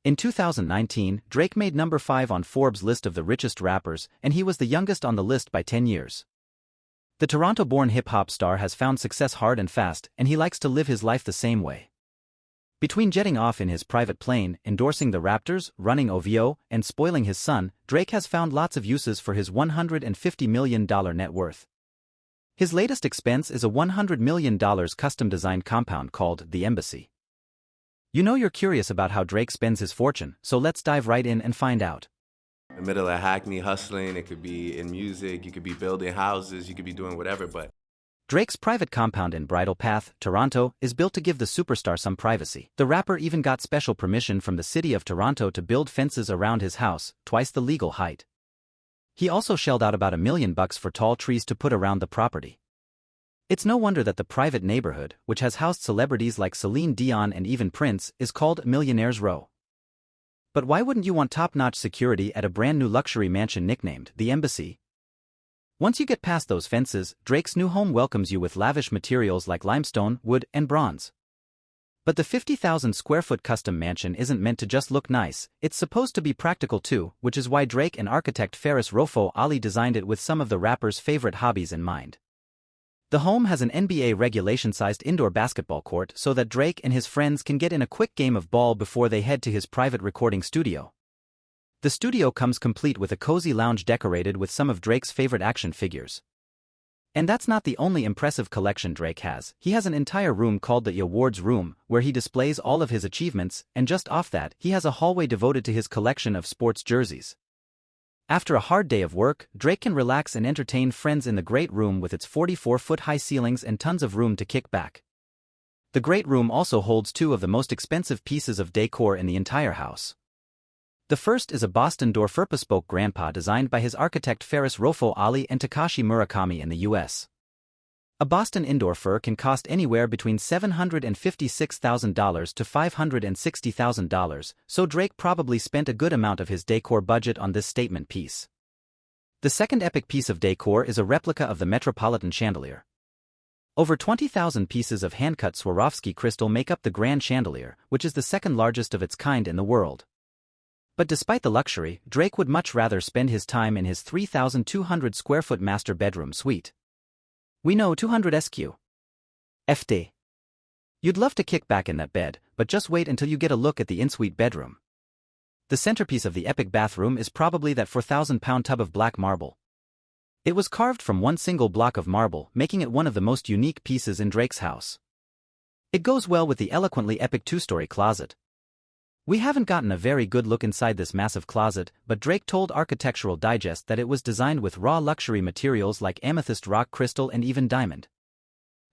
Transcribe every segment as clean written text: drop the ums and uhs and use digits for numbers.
In 2019, Drake made number 5 on Forbes' list of the richest rappers, and he was the youngest on the list by 10 years. The Toronto-born hip-hop star has found success hard and fast, and he likes to live his life the same way. Between jetting off in his private plane, endorsing the Raptors, running OVO, and spoiling his son, Drake has found lots of uses for his $150 million net worth. His latest expense is a $100 million custom-designed compound called The Embassy. You know you're curious about how Drake spends his fortune, so let's dive right in and find out. In the middle of Hackney hustling, it could be in music, you could be building houses, you could be doing whatever, but Drake's private compound in Bridle Path, Toronto, is built to give the superstar some privacy. The rapper even got special permission from the city of Toronto to build fences around his house, twice the legal height. He also shelled out about $1 million for tall trees to put around the property. It's no wonder that the private neighborhood, which has housed celebrities like Celine Dion and even Prince, is called Millionaire's Row. But why wouldn't you want top-notch security at a brand-new luxury mansion nicknamed The Embassy? Once you get past those fences, Drake's new home welcomes you with lavish materials like limestone, wood, and bronze. But the 50,000-square-foot custom mansion isn't meant to just look nice, it's supposed to be practical too, which is why Drake and architect Faris Rofo Ali designed it with some of the rapper's favorite hobbies in mind. The home has an NBA regulation-sized indoor basketball court so that Drake and his friends can get in a quick game of ball before they head to his private recording studio. The studio comes complete with a cozy lounge decorated with some of Drake's favorite action figures. And that's not the only impressive collection Drake has. He has an entire room called the Awards Room, where he displays all of his achievements, and just off that, he has a hallway devoted to his collection of sports jerseys. After a hard day of work, Drake can relax and entertain friends in the Great Room with its 44-foot-high ceilings and tons of room to kick back. The Great Room also holds 2 of the most expensive pieces of decor in the entire house. The first is a Boston door bespoke grandpa designed by his architect Faris Rofo Ali and Takashi Murakami in the US. A Boston indoor fir can cost anywhere between $756,000 to $560,000, so Drake probably spent a good amount of his decor budget on this statement piece. The second epic piece of decor is a replica of the Metropolitan chandelier. Over 20,000 pieces of hand-cut Swarovski crystal make up the Grand Chandelier, which is the second largest of its kind in the world. But despite the luxury, Drake would much rather spend his time in his 3,200-square-foot master bedroom suite. We know 200 SQ. FD. You'd love to kick back in that bed, but just wait until you get a look at the in-suite bedroom. The centerpiece of the epic bathroom is probably that 4,000-pound tub of black marble. It was carved from one single block of marble, making it one of the most unique pieces in Drake's house. It goes well with the eloquently epic 2-story closet. We haven't gotten a very good look inside this massive closet, but Drake told Architectural Digest that it was designed with raw luxury materials like amethyst rock crystal and even diamond.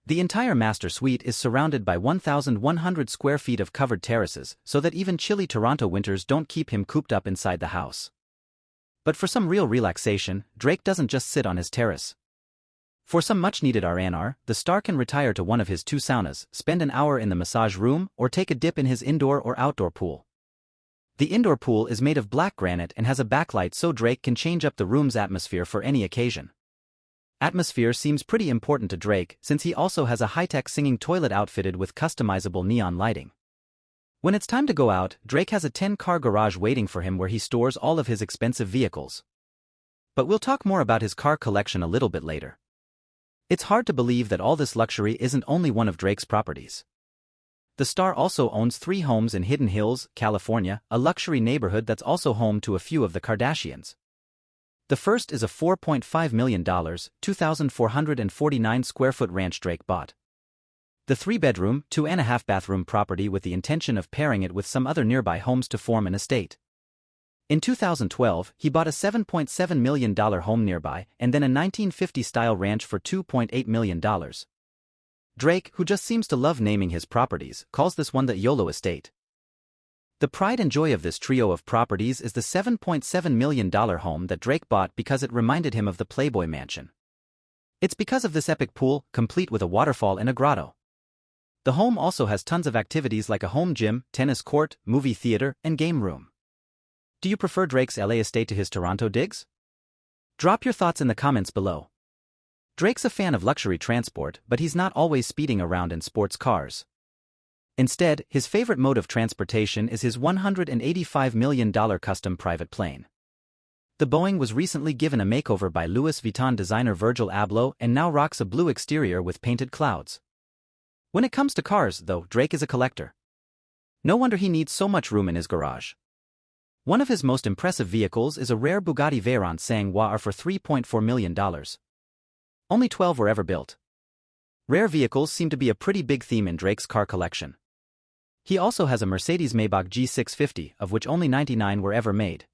The entire master suite is surrounded by 1,100 square feet of covered terraces, so that even chilly Toronto winters don't keep him cooped up inside the house. But for some real relaxation, Drake doesn't just sit on his terrace. For some much-needed R&R, the star can retire to one of his 2 saunas, spend an hour in the massage room, or take a dip in his indoor or outdoor pool. The indoor pool is made of black granite and has a backlight so Drake can change up the room's atmosphere for any occasion. Atmosphere seems pretty important to Drake since he also has a high-tech singing toilet outfitted with customizable neon lighting. When it's time to go out, Drake has a 10-car garage waiting for him where he stores all of his expensive vehicles. But we'll talk more about his car collection a little bit later. It's hard to believe that all this luxury isn't only one of Drake's properties. The star also owns 3 homes in Hidden Hills, California, a luxury neighborhood that's also home to a few of the Kardashians. The first is a $4.5 million, 2,449-square-foot ranch Drake bought. The 3-bedroom, 2.5-bathroom property with the intention of pairing it with some other nearby homes to form an estate. In 2012, he bought a $7.7 million home nearby and then a 1950-style ranch for $2.8 million. Drake, who just seems to love naming his properties, calls this one the YOLO estate. The pride and joy of this trio of properties is the $7.7 million home that Drake bought because it reminded him of the Playboy Mansion. It's because of this epic pool, complete with a waterfall and a grotto. The home also has tons of activities like a home gym, tennis court, movie theater, and game room. Do you prefer Drake's LA estate to his Toronto digs? Drop your thoughts in the comments below. Drake's a fan of luxury transport, but he's not always speeding around in sports cars. Instead, his favorite mode of transportation is his $185 million custom private plane. The Boeing was recently given a makeover by Louis Vuitton designer Virgil Abloh and now rocks a blue exterior with painted clouds. When it comes to cars, though, Drake is a collector. No wonder he needs so much room in his garage. One of his most impressive vehicles is a rare Bugatti Veyron Sang-Noir for $3.4 million. Only 12 were ever built. Rare vehicles seem to be a pretty big theme in Drake's car collection. He also has a Mercedes-Maybach G650, of which only 99 were ever made.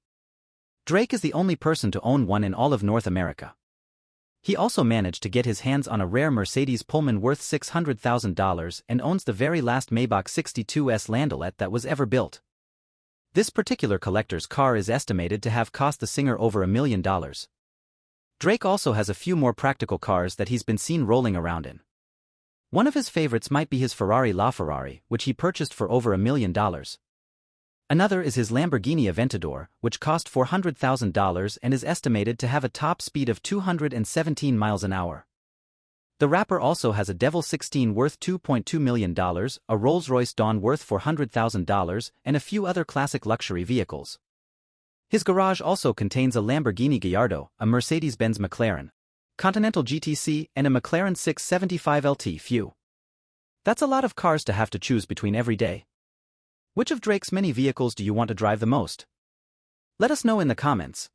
Drake is the only person to own one in all of North America. He also managed to get his hands on a rare Mercedes Pullman worth $600,000 and owns the very last Maybach 62S Landaulet that was ever built. This particular collector's car is estimated to have cost the singer over $1 million. Drake also has a few more practical cars that he's been seen rolling around in. One of his favorites might be his Ferrari LaFerrari, which he purchased for over $1 million. Another is his Lamborghini Aventador, which cost $400,000 and is estimated to have a top speed of 217 miles an hour. The rapper also has a Devil 16 worth $2.2 million, a Rolls-Royce Dawn worth $400,000, and a few other classic luxury vehicles. His garage also contains a Lamborghini Gallardo, a Mercedes-Benz McLaren, Continental GTC, and a McLaren 675 LT Few. That's a lot of cars to have to choose between every day. Which of Drake's many vehicles do you want to drive the most? Let us know in the comments.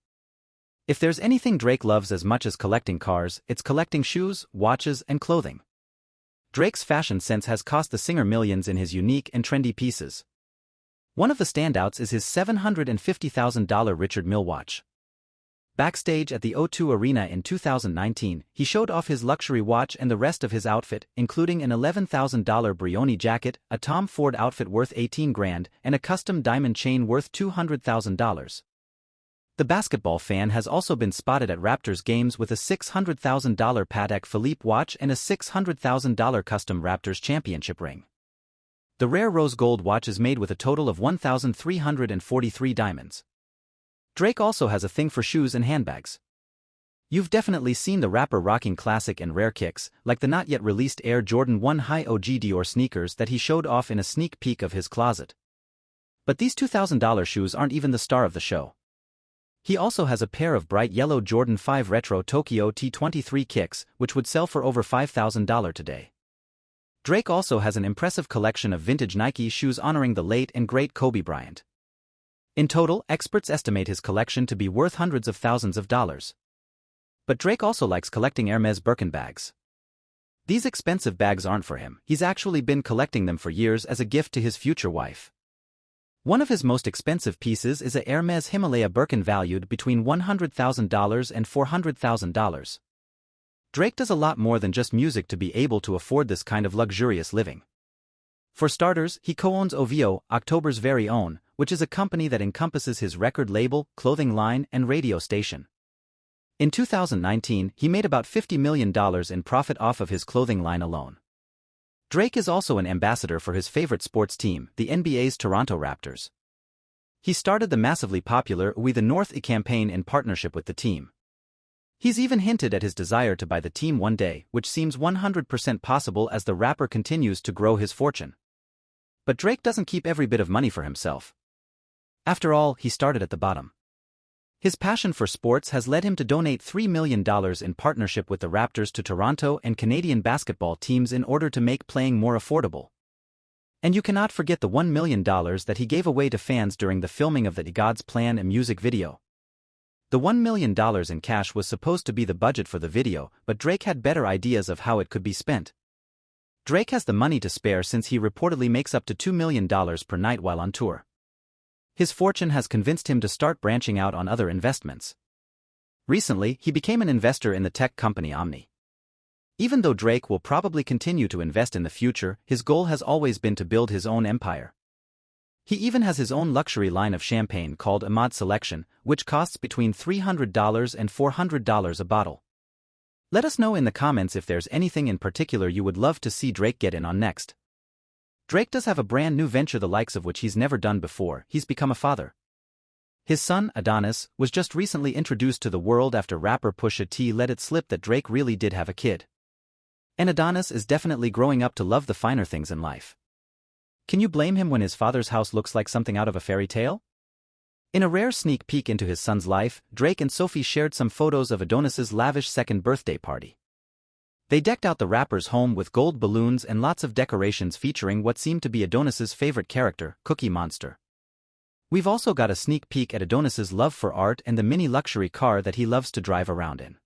If there's anything Drake loves as much as collecting cars, it's collecting shoes, watches, and clothing. Drake's fashion sense has cost the singer millions in his unique and trendy pieces. One of the standouts is his $750,000 Richard Mille watch. Backstage at the O2 Arena in 2019, he showed off his luxury watch and the rest of his outfit, including an $11,000 Brioni jacket, a Tom Ford outfit worth $18,000, and a custom diamond chain worth $200,000. The basketball fan has also been spotted at Raptors games with a $600,000 Patek Philippe watch and a $600,000 custom Raptors championship ring. The rare rose gold watch is made with a total of 1,343 diamonds. Drake also has a thing for shoes and handbags. You've definitely seen the rapper rocking classic and rare kicks, like the not yet released Air Jordan 1 High OG Dior sneakers that he showed off in a sneak peek of his closet. But these $2,000 shoes aren't even the star of the show. He also has a pair of bright yellow Jordan 5 Retro Tokyo T23 kicks, which would sell for over $5,000 today. Drake also has an impressive collection of vintage Nike shoes honoring the late and great Kobe Bryant. In total, experts estimate his collection to be worth hundreds of thousands of dollars. But Drake also likes collecting Hermes Birkin bags. These expensive bags aren't for him, he's actually been collecting them for years as a gift to his future wife. One of his most expensive pieces is a Hermes Himalaya Birkin valued between $100,000 and $400,000. Drake does a lot more than just music to be able to afford this kind of luxurious living. For starters, he co-owns OVO, October's very own, which is a company that encompasses his record label, clothing line, and radio station. In 2019, he made about $50 million in profit off of his clothing line alone. Drake is also an ambassador for his favorite sports team, the NBA's Toronto Raptors. He started the massively popular We the North campaign in partnership with the team. He's even hinted at his desire to buy the team one day, which seems 100% possible as the rapper continues to grow his fortune. But Drake doesn't keep every bit of money for himself. After all, he started at the bottom. His passion for sports has led him to donate $3 million in partnership with the Raptors to Toronto and Canadian basketball teams in order to make playing more affordable. And you cannot forget the $1 million that he gave away to fans during the filming of the God's Plan and music video. The $1 million in cash was supposed to be the budget for the video, but Drake had better ideas of how it could be spent. Drake has the money to spare since he reportedly makes up to $2 million per night while on tour. His fortune has convinced him to start branching out on other investments. Recently, he became an investor in the tech company Omni. Even though Drake will probably continue to invest in the future, his goal has always been to build his own empire. He even has his own luxury line of champagne called Ahmad Selection, which costs between $300 and $400 a bottle. Let us know in the comments if there's anything in particular you would love to see Drake get in on next. Drake does have a brand new venture the likes of which he's never done before. He's become a father. His son, Adonis, was just recently introduced to the world after rapper Pusha T let it slip that Drake really did have a kid. And Adonis is definitely growing up to love the finer things in life. Can you blame him when his father's house looks like something out of a fairy tale? In a rare sneak peek into his son's life, Drake and Sophie shared some photos of Adonis's lavish second birthday party. They decked out the rapper's home with gold balloons and lots of decorations featuring what seemed to be Adonis's favorite character, Cookie Monster. We've also got a sneak peek at Adonis's love for art and the mini luxury car that he loves to drive around in.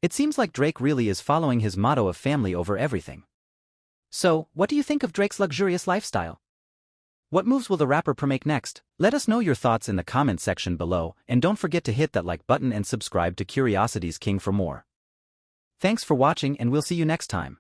It seems like Drake really is following his motto of family over everything. So, what do you think of Drake's luxurious lifestyle? What moves will the rapper make next? Let us know your thoughts in the comment section below, and don't forget to hit that like button and subscribe to Curiosity's King for more. Thanks for watching, and we'll see you next time.